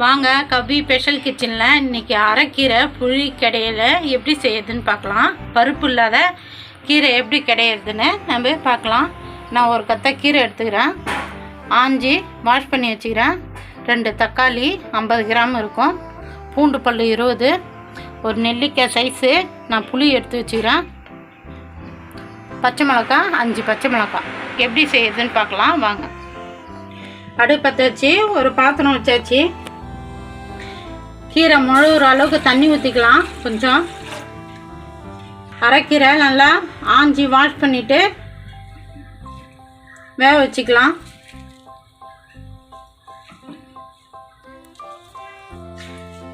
வாங்க கவி ஸ்பெஷல் கிச்சனில் இன்றைக்கி அரைக்கீரை புளி கடையில் எப்படி செய்யுதுன்னு பார்க்கலாம். பருப்பு இல்லாத கீரை எப்படி கிடையிறதுன்னு நம்ம பார்க்கலாம். நான் ஒரு கத்தை கீரை எடுத்துக்கிறேன், ஆஞ்சி வாஷ் பண்ணி வச்சுக்கிறேன். 2 தக்காளி 50 கிராம் இருக்கும், பூண்டு பல் 20, ஒரு நெல்லிக்காய் சைஸு நான் புளி எடுத்து வச்சுக்கிறேன், பச்சை மிளகாய் 5 பச்சை மிளகாய். எப்படி செய்யுதுன்னு பார்க்கலாம் வாங்க. அடுப்பத்தை வச்சு ஒரு பாத்திரம் வச்சாச்சு. கீரை முழுகிற அளவுக்கு தண்ணி ஊற்றிக்கலாம். கொஞ்சம் அரைக்கீரை நல்லா ஆஞ்சி வாஷ் பண்ணிவிட்டு வேக வச்சுக்கலாம்.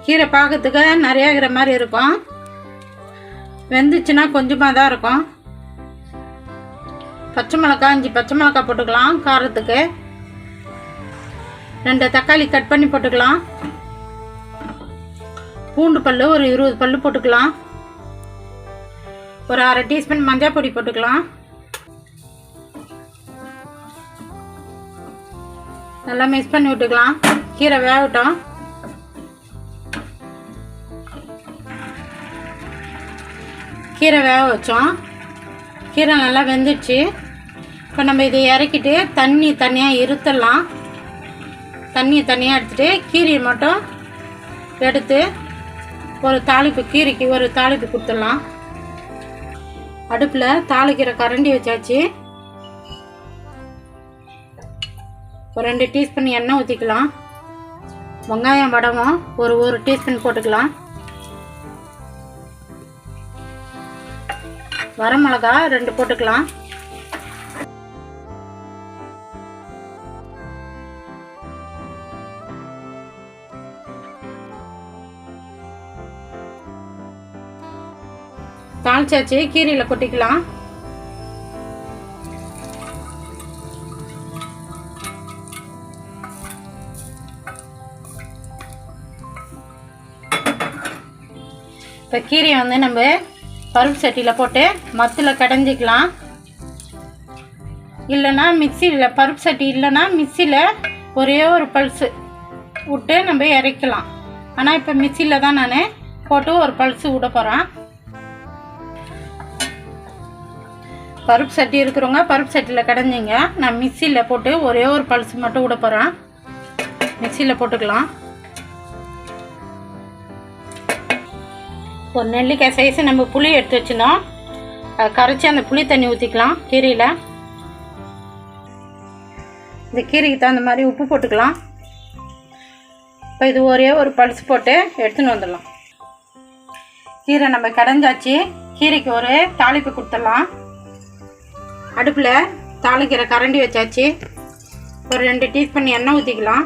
கீரை பார்க்கறதுக்கு நிறையா இருக்கிற மாதிரி இருக்கும், வெந்துச்சுன்னா கொஞ்சமாக தான் இருக்கும். பச்சை மிளகாய் 5 பச்சை மிளகாய் போட்டுக்கலாம் காரத்துக்கு. 2 தக்காளி கட் பண்ணி போட்டுக்கலாம். பூண்டு பல் ஒரு 20 பல் போட்டுக்கலாம். ஒரு அரை டீஸ்பூன் மஞ்சள் பொடி போட்டுக்கலாம். நல்லா மிக்ஸ் பண்ணி விட்டுக்கலாம். கீரை வேகட்டும். கீரை வேக வச்சோம். கீரை நல்லா வெந்துடுச்சு. இப்போ நம்ம இதை இறக்கிட்டு தண்ணி தனியாக இருத்தலாம். தண்ணியை தனியாக எடுத்துகிட்டு கீரையை மட்டும் எடுத்து ஒரு தாளிப்பு, கீரைக்கு ஒரு தாளிப்பு கொடுத்துடலாம். அடுப்பில் தாளிக்கிற கரண்டி வச்சாச்சு. ஒரு 2 டீஸ்பூன் எண்ணெய் ஊற்றிக்கலாம். வெங்காயம் வடகம் ஒரு டீஸ்பூன் போட்டுக்கலாம். வரமிளகா 2 போட்டுக்கலாம். தாளிச்சாச்சு, கீரையில் கொட்டிக்கலாம். இப்போ கீரையை வந்து நம்ம பருப்பு சட்டியில் போட்டு மத்தில் கடைஞ்சிக்கலாம். இல்லைன்னா மிக்சியில், பருப்பு சட்டி இல்லைன்னா மிக்சியில் ஒரே ஒரு பல்ஸு விட்டு நம்ம இறக்கலாம். ஆனால் இப்போ மிக்சியில் தான் நான் போட்டு ஒரு பல்ஸு விட போகிறேன். பருப்பு சட்டி இருக்கிறவங்க பருப்பு சட்டியில் கடைஞ்சிங்க. நான் மிக்சியில் போட்டு ஒரே ஒரு பல்ஸ் மட்டும் விட போகிறேன். மிக்சியில் போட்டுக்கலாம். ஒரு நெல்லிக்காய் சைஸு நம்ம புளி எடுத்து வச்சுருந்தோம், அதை கரைச்சி அந்த புளி தண்ணி ஊற்றிக்கலாம் கீரையில். இந்த கீரைக்கு தகுந்த மாதிரி உப்பு போட்டுக்கலாம். இப்போ இது ஒரே ஒரு பல்ஸ் போட்டு எடுத்துன்னு வந்துடலாம். கீரை நம்ம கடைஞ்சாச்சு. கீரைக்கு ஒரு தாளிப்பு கொடுத்துடலாம். அடுப்பில் தாளிக்கிற கரண்டி வச்சாச்சு. ஒரு 2 டீஸ்பூன் எண்ணெய் ஊற்றிக்கலாம்.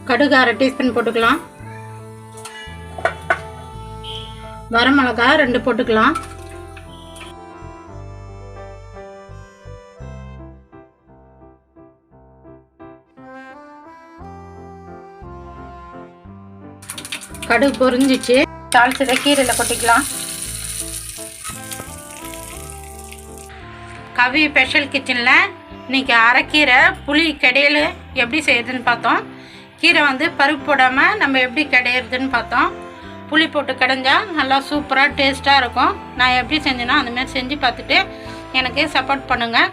கடுகு அரை டீஸ்பூன் போட்டுக்கலாம். வரமிளகா 2 போட்டுக்கலாம். கடுகு பொரிஞ்சிச்சு. தாளிச்சதை கீரையில் கொட்டிக்கலாம். கவி ஸ்பெஷல் கிச்சனில் இன்றைக்கி அரைக்கீரை புளி கடையல் எப்படி செய்யுதுன்னு பார்த்தோம். கீரை வந்து பருப்பு போடாமல் நம்ம எப்படி கடையிறதுன்னு பார்த்தோம். புளி போட்டு கடைஞ்சா நல்லா சூப்பராக டேஸ்ட்டாக இருக்கும். நான் எப்படி செஞ்சேன்னா அந்தமாதிரி செஞ்சு பார்த்துட்டு எனக்கு சப்போர்ட் பண்ணுங்கள்.